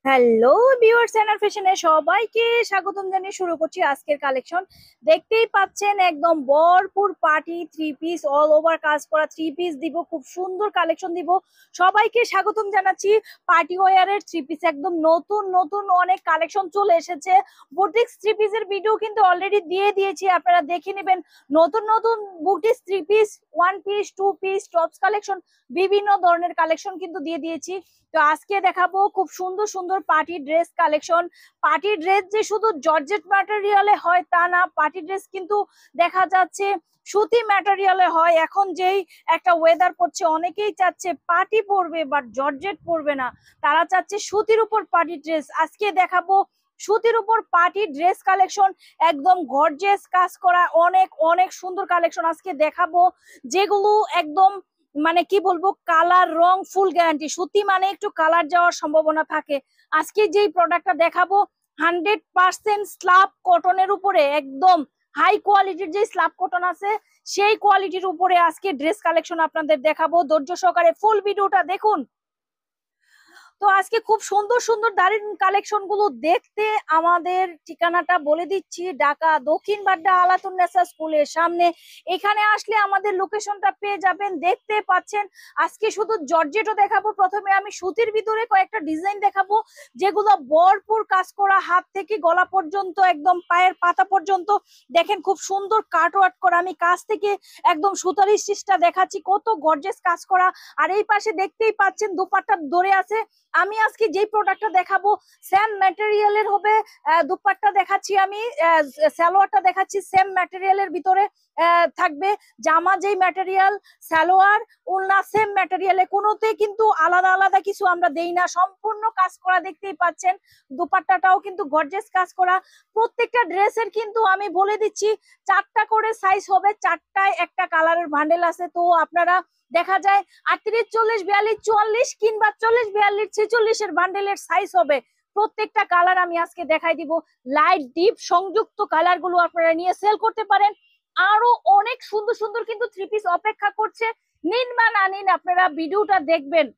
Hello viewers, এনার ফ্যাশনে সবাইকে স্বাগতম জানিয়ে শুরু করছি আজকের কালেকশন। দেখতেই পাচ্ছেন একদম ভরপুর party three piece, all over কাজ করা থ্রি পিস দিব, খুব সুন্দর কালেকশন দিব। সবাইকে স্বাগতম জানাচ্ছি। পার্টি ওয়ারের থ্রি পিস একদম নতুন নতুন অনেক কালেকশন চলে এসেছে। বুটিক্স থ্রি পিসের ভিডিও কিন্তু অলরেডি দিয়ে দিয়েছি, আপনারা দেখে নেবেন। নতুন নতুন boutiques three piece, one piece, two piece, tops collection, বিভিন্ন ধরনের কালেকশন কিন্তু দিয়ে দিয়েছি। তো আজকে দেখাবো খুব সুন্দর সুন্দর party dress collection. Party dress যে শুধু জর্জেট ম্যাটেরিয়ালে হয় তা না, পার্টি ড্রেস কিন্তু দেখা যাচ্ছে সুতি ম্যাটেরিয়ালে হয়। এখন যেই একটা ওয়েদার পড়ছে, অনেকেই চাচ্ছে পার্টি পরবে বাট জর্জেট পরবে না, তারা চাচ্ছে সুতির উপর পার্টি ড্রেস। আজকে দেখাবো সুতির উপর পার্টি ড্রেস কালেকশন, একদম গর্জিয়াস কাজ করা অনেক অনেক সুন্দর কালেকশন আজকে দেখাবো, যেগুলো একদম মানে কি বলবো, কালার রং ফুল গ্যারান্টি। সুতি মানে একটু কালার যাওয়ার সম্ভাবনা থাকে। আজকে যেই প্রোডাক্টটা দেখাবো 100% স্ল্যাব কটনের উপরে, একদম হাই কোয়ালিটির যে স্ল্যাব কটন আছে সেই কোয়ালিটির উপরে আজকে ড্রেস কালেকশন আপনাদের দেখাবো। ধৈর্য সহকারে ফুল ভিডিওটা দেখুন। তো আজকে খুব সুন্দর সুন্দর দারুন কালেকশন গুলো দেখতে আমাদের ঠিকানাটা বলে দিচ্ছি, ঢাকা দক্ষিণ বাড্ডা আলাতুন্নেসা স্কুলের সামনে। এখানে আসলে আমাদের লোকেশনটা পেয়ে যাবেন, দেখতে পাচ্ছেন। আজকে শুধু জর্জেটও দেখাবো, প্রথমে আমি সুতির ভিতরে কয়েকটা ডিজাইন দেখাবো, যেগুলো ভরপুর কাজ করা, হাত থেকে গলা পর্যন্ত একদম পায়ের পাতা পর্যন্ত। দেখেন খুব সুন্দর কাট ওয়ার্ক করা, আমি কাছ থেকে একদম সুতার স্টিচটা দেখাচ্ছি, কত গর্জিয়াস কাজ করা। আর এই পাশে দেখতেই পাচ্ছেন দুপাট্টা ধরে আছে। আমি আজকে যে প্রোডাক্টটা দেখাবো সেম ম্যাটেরিয়ালের হবে। দুপাট্টা দেখাচ্ছি আমি, সালোয়ারটা দেখাচ্ছি সেম ম্যাটেরিয়ালের ভিতরে থাকবে। জামা যেই ম্যাটেরিয়াল, সালোয়ার ওড়না সেম ম্যাটেরিয়ালে, কোনোতে কিন্তু আলাদা আলাদা কিছু আমরা দেই না, সম্পূর্ণ কাজ করা। দেখতেই পাচ্ছেন দুপাট্টাটাও কিন্তু গর্জিয়াস কাজ করা। প্রত্যেকটা ড্রেসের কিন্তু আমি বলে দিচ্ছি 4টা করে সাইজ হবে, 4টায় একটা কালারের ভান্ডেল আছে। তো আপনারা দেখা যায় 38, 40, 42, 44 কিংবা 40, 42, 46 এর বান্ডেলের সাইজ হবে। প্রত্যেকটা কালার আমি আজকে দেখাই দিব। লাইট ডিপ সংযুক্ত কালার গুলো আপনারা নিয়ে সেল করতে পারেন। আরো অনেক সুন্দর সুন্দর কিন্তু থ্রি পিস অপেক্ষা করছে, নিন বা না নিন আপনারা ভিডিওটা দেখবেন।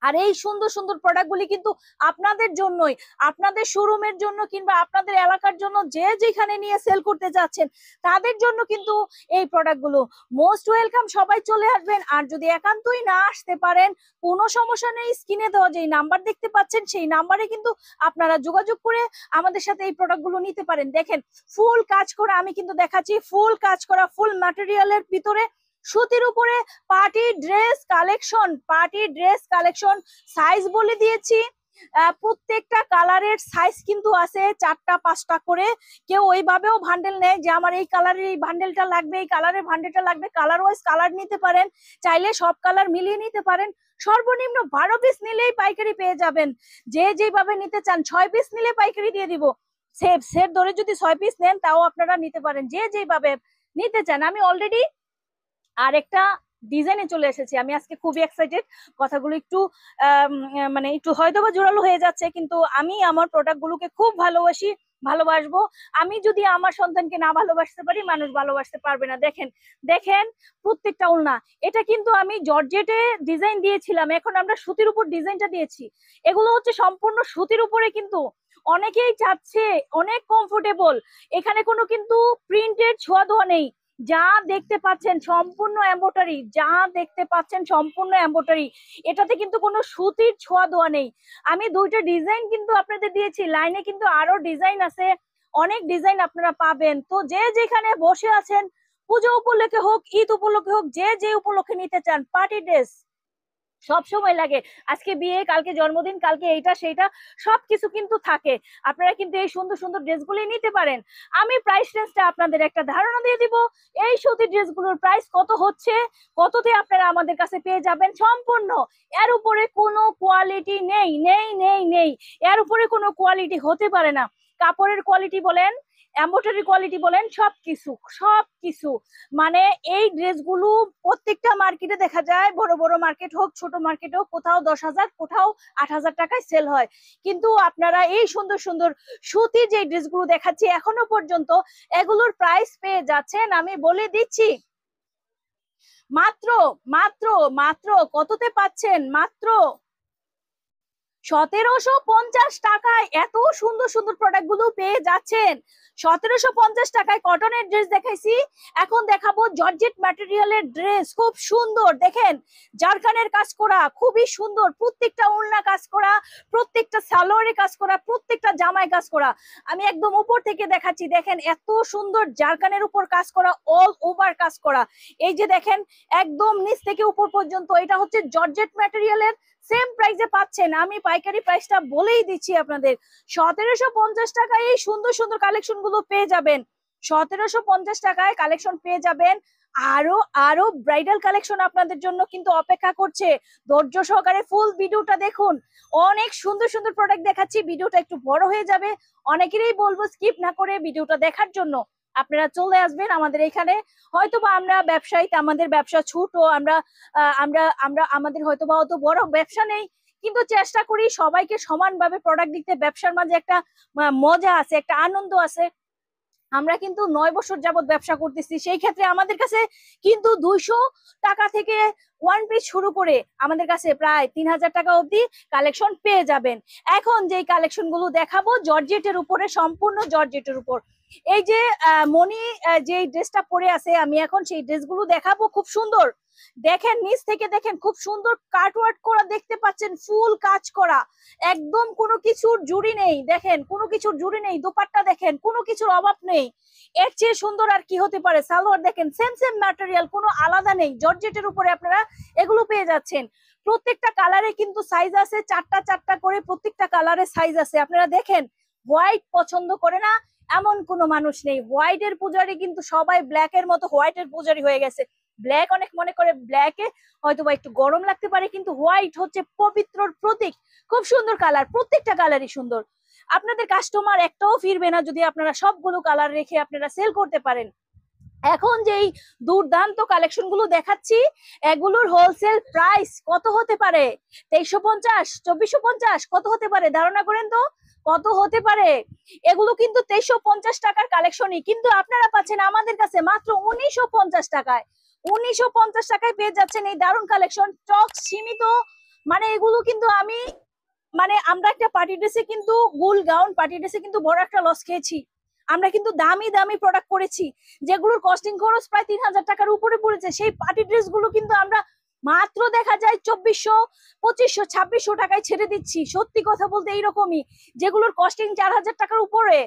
আর এই সুন্দর সুন্দর প্রোডাক্ট গুলি কিন্তু আপনাদের জন্যই, আপনাদের শোরুমের জন্য কিংবা আপনাদের এলাকার জন্য, যে যেখানে নিয়ে সেল করতে যাচ্ছেন তাদের জন্য কিন্তু এই প্রোডাক্ট গুলো মোস্ট ওয়েলকাম। সবাই চলে আসবেন। আর যদি একান্তই না আসতে পারেন, কোনো সমস্যা নেই, স্ক্রিনে দেওয়া যে নাম্বার দেখতে পাচ্ছেন সেই নাম্বারে কিন্তু আপনারা যোগাযোগ করে আমাদের সাথে এই প্রোডাক্ট গুলো নিতে পারেন। দেখেন ফুল কাজ করা, আমি কিন্তু দেখাচ্ছি ফুল কাজ করা, ফুল ম্যাটেরিয়ালের ভিতরে সুতির উপরে party dress collection. Party dress collection size বলে দিয়েছি। প্রত্যেকটা কালারের সাইজ কিন্তু আছে 4টা 5টা করে। কেউ ওইভাবেও ভান্ডেল নেয় যে আমার এই কালারের এই ভান্ডেলটা লাগবে, এই কালারের ভান্ডেলটা লাগবে, কালার ওয়াইজ কালার নিতে পারেন, চাইলে সব কালার মিলিয়ে নিতে পারেন। সর্বনিম্ন 12 পিস নিলেই পাইকারি পেয়ে যাবেন। যে যেভাবে নিতে চান, 6 পিস নিলে পাইকারি দিয়ে দিব। সেট সেট ধরে যদি 6 পিস নেন তাও আপনারা নিতে পারেন, যে যেভাবে নিতে চান। আমি অলরেডি আরেকটা ডিজাইনে চলে এসেছি, আমি আজকে খুবই এক্সাইটেড। কথাগুলো একটু মানে একটু হয়তো বা জোরালো হয়ে যাচ্ছে, কিন্তু আমি আমার প্রোডাক্ট গুলোকে খুব ভালোবাসি, ভালোবাসবো। আমি যদি আমার সন্তানকে না ভালোবাসতে পারি, মানুষ ভালোবাসতে পারবে না। দেখেন দেখেন প্রত্যেকটা ওড়না, এটা কিন্তু আমি জর্জেটে ডিজাইন দিয়েছিলাম, এখন আমরা সুতির উপর ডিজাইনটা দিয়েছি। এগুলো হচ্ছে সম্পূর্ণ সুতির উপরে, কিন্তু অনেকেই চাচ্ছে অনেক কমফোর্টেবল। এখানে কোনো কিন্তু প্রিন্টের ছোঁয়া দোয়া নেই। যা দেখতে পাচ্ছেন সম্পূর্ণ এমব্রয়ডারি, যা দেখতে পাচ্ছেন সম্পূর্ণ এমব্রয়ডারি। এটাতে কিন্তু কোনো সুতির ছোঁয়া দোয়া নেই। আমি 2টা ডিজাইন কিন্তু আপনাদের দিয়েছি, লাইনে কিন্তু আরো ডিজাইন আছে, অনেক ডিজাইন আপনারা পাবেন। তো যে যেখানে বসে আছেন, পুজো উপলক্ষে হোক, ঈদ উপলক্ষে হোক, যে যে উপলক্ষে নিতে চান, পার্টি ড্রেস সব সময় লাগে। আজকে বিয়ে, কালকে জন্মদিন, কালকে এইটা সেইটা সবকিছু কিন্তু থাকে। আপনারা কিন্তু এই সুন্দর সুন্দর ড্রেসগুলি নিতে পারেন। আমি প্রাইস রেঞ্জটা আপনাদের একটা ধারণা দিয়ে দিব। এই সুতির ড্রেসগুলোর প্রাইস কত হচ্ছে, কততে আপনারা আমাদের কাছে পেয়ে যাবেন সম্পূর্ণ। এর উপরে কোনো কোয়ালিটি নেই, নেই নেই নেই, এর উপরে কোনো কোয়ালিটি হতে পারে না। কাপড়ের কোয়ালিটি বলেন, এমব্রয়ডারি কোয়ালিটি বলেন, সবকিছু সবকিছু। মানে এই ড্রেসগুলো প্রত্যেকটা মার্কেটে দেখা যায়, বড় বড় মার্কেট হোক, ছোট মার্কেট হোক, কোথাও 10,000, কোথাও 8,000 টাকায় সেল হয়। কিন্তু আপনারা এই সুন্দর সুন্দর সুতি যে ড্রেসগুলো দেখাচ্ছি এখনো পর্যন্ত, এগুলোর প্রাইস পেয়ে যাচ্ছেন, আমি বলে দিচ্ছি, মাত্র মাত্র মাত্র কততে পাচ্ছেন, মাত্র 1750 টাকায় এত সুন্দর সুন্দর প্রোডাক্ট গুলো পেয়ে যাচ্ছেন। 1750 টাকায় কটনের ড্রেস দেখাইছি, এখন দেখাবো জর্জেট ম্যাটেরিয়ালের ড্রেস। খুব সুন্দর, দেখেন জারকানের কাজ করা, খুবই সুন্দর, প্রত্যেকটা ওড়না কাজ করা, প্রত্যেকটা সালোয়ারে কাজ করা, প্রত্যেকটা জামায় কাজ করা। আমি একদম উপর থেকে দেখাচ্ছি, দেখেন এত সুন্দর জারকানের উপর কাজ করা, অল ওভার কাজ করা। এই যে দেখেন একদম নিচ থেকে উপর পর্যন্ত, এটা হচ্ছে জর্জেট ম্যাটেরিয়ালের। সেম প্রাইসে পাচ্ছেন, আমি পাইকারি প্রাইসটা বলেই দিচ্ছি আপনাদের। 1750 টাকায় এই সুন্দর সুন্দর কালেকশন গুলো পেয়ে যাবেন। 1750 টাকায় কালেকশন পেয়ে যাবেন। আরো আরো ব্রাইডাল কালেকশন আপনাদের জন্য কিন্তু অপেক্ষা করছে। ধৈর্য সহকারে ফুল ভিডিওটা দেখুন, অনেক সুন্দর সুন্দর প্রোডাক্ট দেখাচ্ছি। ভিডিওটা একটু বড় হয়ে যাবে, অনেকেরই বলবো স্কিপ না করে ভিডিওটা দেখার জন্য। আপনারা চলে আসবেন আমাদের এখানে। হয়তোবা আমরা ব্যবসায়ী, আমাদের ব্যবসা ছোট, আমরা আমরা আমরা আমাদের হয়তোবা অত বড় ব্যবসা নেই, কিন্তু চেষ্টা করি সবাইকে সমানভাবে প্রোডাক্ট দিতে। ব্যবসার মাঝে একটা মজা আছে, একটা আনন্দ আছে। আমরা কিন্তু 9 বছর যাবত ব্যবসা করতেছি, সেই ক্ষেত্রে আমাদের কাছে কিন্তু 200 টাকা থেকে ওয়ান পিস শুরু করে আমাদের কাছে প্রায় 3000 টাকা অবধি কালেকশন পেয়ে যাবেন। এখন যেই কালেকশন গুলো দেখাবো জর্জেটের উপরে, সম্পূর্ণ জর্জেটের উপর। এই যে মনি যে ড্রেসটা পরে আছে, আমি এখন সেই ড্রেসগুলো দেখাবো। খুব সুন্দর, দেখেন নিচ থেকে দেখেন, খুব সুন্দর কাটওয়ার্ক করা দেখতে পাচ্ছেন, ফুল কাজ করা, একদম কোনো কিছুর জুড়ি নেই। দেখেন কোনো কিছুর জুড়ি নেই, দোপাট্টা দেখেন কোনো কিছুর অভাব নেই। এর চেয়ে সুন্দর আর কি হতে পারে। সালোয়ার দেখেন সেম সেম ম্যাটেরিয়াল, কোনো আলাদা নেই। জর্জেটের উপরে আপনারা এগুলো পেয়ে যাচ্ছেন। প্রত্যেকটা কালারে কিন্তু সাইজ আছে, চারটা চারটা করে প্রত্যেকটা কালারে সাইজ আছে। আপনারা দেখেন, হোয়াইট পছন্দ করে না এমন কোনো মানুষ নেই। হোয়াইট এর পূজারি কিন্তু সবাই ব্ল্যাক এর মতো হোয়াইট এর পূজারি হয়ে গেছে। ব্ল্যাক অনেক মনে করে ব্ল্যাকে হয়তো বা একটু গরম লাগতে পারে, কিন্তু হোয়াইট হচ্ছে পবিত্রর প্রতীক। খুব সুন্দর কালার, প্রত্যেকটা কালারই সুন্দর। আপনাদের কাস্টমার একটাও ফিরবে না যদি আপনারা সবগুলো কালার রেখে আপনারা সেল করতে পারেন। এখন যেই দুর্দান্ত কালেকশন গুলো দেখাচ্ছি, এগুলোর হোলসেল প্রাইস কত হতে পারে? 2350, 2450, কত হতে পারে ধারণা করেন তো কত হতে পারে? এগুলো কিন্তু 2350 টাকার কালেকশনই, কিন্তু আপনারা পাচ্ছেন আমাদের কাছে মাত্র 1950 টাকায়। 1950 টাকায় পেয়ে যাচ্ছেন এই দারুণ কালেকশন। স্টক সীমিত, মানে এগুলো কিন্তু আমি, মানে আমরা একটা পার্টি ড্রেসে কিন্তু, গুল গাউন পার্টি ড্রেসে কিন্তু বড় একটা লস খেয়েছি। আমরা কিন্তু দামি দামি প্রোডাক্ট করেছি, যেগুলোর কস্টিং খরচ প্রায় 3000 টাকার উপরে পড়েছে। সেই পার্টি ড্রেস গুলো কিন্তু আমরা মাত্র দেখা যায় 2400, 2500, 2600 টাকায় ছেড়ে দিচ্ছি। সত্যি কথা বলতে এইরকমই, যেগুলোর কস্টিং 4000 টাকার উপরে,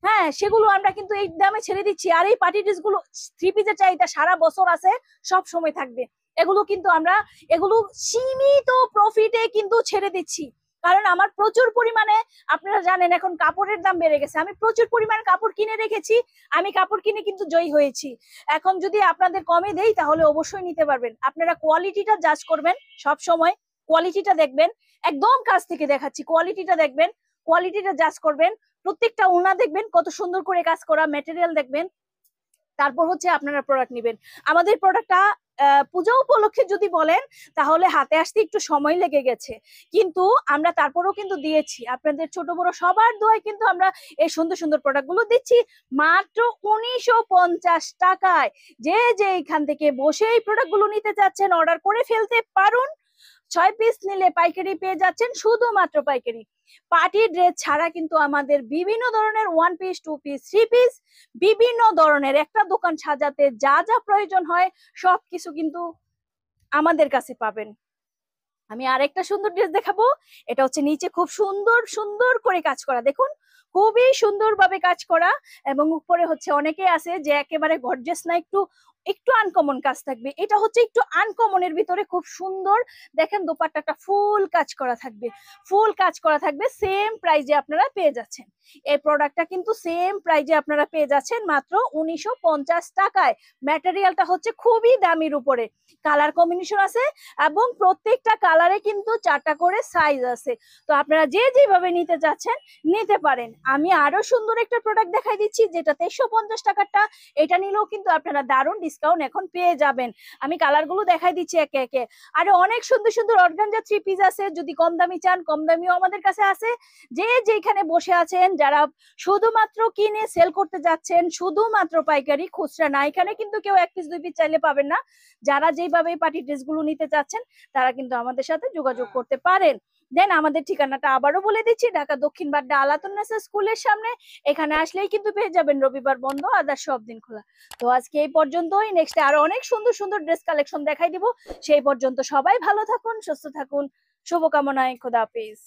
হ্যাঁ সেগুলো আমরা কিন্তু এই দামে ছেড়ে দিচ্ছি। আর এই পার্টি ড্রেস গুলো থ্রি পিসের চাহিদা সারা বছর আছে, সব সময় থাকবে। এগুলো কিন্তু আমরা এগুলো সীমিত প্রফিটে কিন্তু ছেড়ে দিচ্ছি, কারণ আমার প্রচুর পরিমাণে, আপনারা জানেন এখন কাপড়ের দাম বেড়ে গেছে, আমি প্রচুর পরিমাণে কাপড় কিনে রেখেছি। আমি কাপড় কিনে কিন্তু জয়ী হয়েছি। এখন যদি আপনাদের কমে দেই তাহলে অবশ্যই নিতে পারবেন। আপনারা কোয়ালিটিটা জাজ করবেন, সব সময় কোয়ালিটিটা দেখবেন। একদম কাছ থেকে দেখাচ্ছি, কোয়ালিটিটা দেখবেন, কোয়ালিটিটা জাজ করবেন। প্রত্যেকটা ওড়না দেখবেন কত সুন্দর করে কাজ করা, ম্যাটেরিয়াল দেখবেন, তারপর হচ্ছে আপনারা প্রোডাক্ট নেবেন। আমাদের প্রোডাক্টটা পূজা উপলক্ষে যদি বলেন তাহলে হাতে আসতে একটু সময় লেগে গেছে, কিন্তু আমরা তারপরেও কিন্তু দিয়েছি। আপনাদের ছোট বড় সবার দোয়ায় কিন্তু আমরা এই সুন্দর সুন্দর প্রোডাক্ট গুলো দিচ্ছি মাত্র 1950 টাকায়। যে যে এখান থেকে বসে এই প্রোডাক্ট গুলো নিতে চাচ্ছেন অর্ডার করে ফেলতে পারুন। 6 পিস নিলে পাইকারি পেয়ে যাচ্ছেন, শুধুমাত্র পাইকারি। পার্টি ড্রেস ছাড়া কিন্তু আমাদের বিভিন্ন ধরনের one piece, two piece, three piece, বিভিন্ন ধরনের একটা দোকান সাজাতে যা যা প্রয়োজন হয় সবকিছু কিন্তু আমাদের কাছে পাবেন। আমি আরেকটা সুন্দর ড্রেস দেখাবো। এটা হচ্ছে নিচে খুব সুন্দর সুন্দর করে কাজ করা, দেখুন খুবই সুন্দর ভাবে কাজ করা, এবং উপরে হচ্ছে অনেকে আছে যে একেবারে গর্জিয়াস না, একটু একটু আনকমন কাজ থাকবে। এটা হচ্ছে একটু আনকমনের ভিতরে খুব সুন্দর। দেখেন দোপাট্টাটা ফুল কাজ করা থাকবে, ফুল কাজ করা থাকবে। সেম প্রাইজে আপনারা পেয়ে যাচ্ছেন এই প্রোডাক্টটা, কিন্তু সেম প্রাইজে আপনারা পেয়ে যাচ্ছেন মাত্র 1950 টাকায়। ম্যাটেরিয়ালটা হচ্ছে খুবই দামির উপরে, কালার কম্বিনেশন আছে, এবং প্রত্যেকটা কালারে কিন্তু 4টা করে সাইজ আছে। তো আপনারা যে যেভাবে নিতে চাচ্ছেন নিতে পারেন। আমি আরো সুন্দর একটা প্রোডাক্ট দেখাই দিচ্ছি, যেটা 2350 টাকারটা। এটা নিলেও কিন্তু আপনারা দারুণ ডিসকাউন্ট এখন পেয়ে যাবেন। আমি কালার গুলো দেখাই দিচ্ছি একে একে। আরো অনেক সুন্দর সুন্দর অর্গানজা থ্রি পিস আছে, যদি কম দামি চান কম দামিও আমাদের কাছে আছে। যে যেখানে বসে আছেন, যারা শুধুমাত্র কিনে সেল করতে যাচ্ছেন, শুধুমাত্র পাইকারি, খুচরা না, এখানে কিন্তু কেউ এক পিস দুই পিস চাইলে পাবেন না। যারা যেভাবে পার্টি ড্রেস গুলো নিতে চাচ্ছেন তারা কিন্তু আমাদের সাথে যোগাযোগ করতে পারেন। দেন আমাদের ঠিকানাটা আবারও বলে দিচ্ছি, ঢাকা দক্ষিণ বাড্ডা আলাতুন্নেসা স্কুলের সামনে। এখানে আসলেই কিন্তু পেয়ে যাবেন, রবিবার বন্ধ, আদার সব দিন খোলা। তো আজকে এই পর্যন্তই, নেক্সট আরো অনেক সুন্দর সুন্দর ড্রেস কালেকশন দেখাই দিব। সেই পর্যন্ত সবাই ভালো থাকুন, সুস্থ থাকুন, শুভকামনায়, খোদা হাফেজ।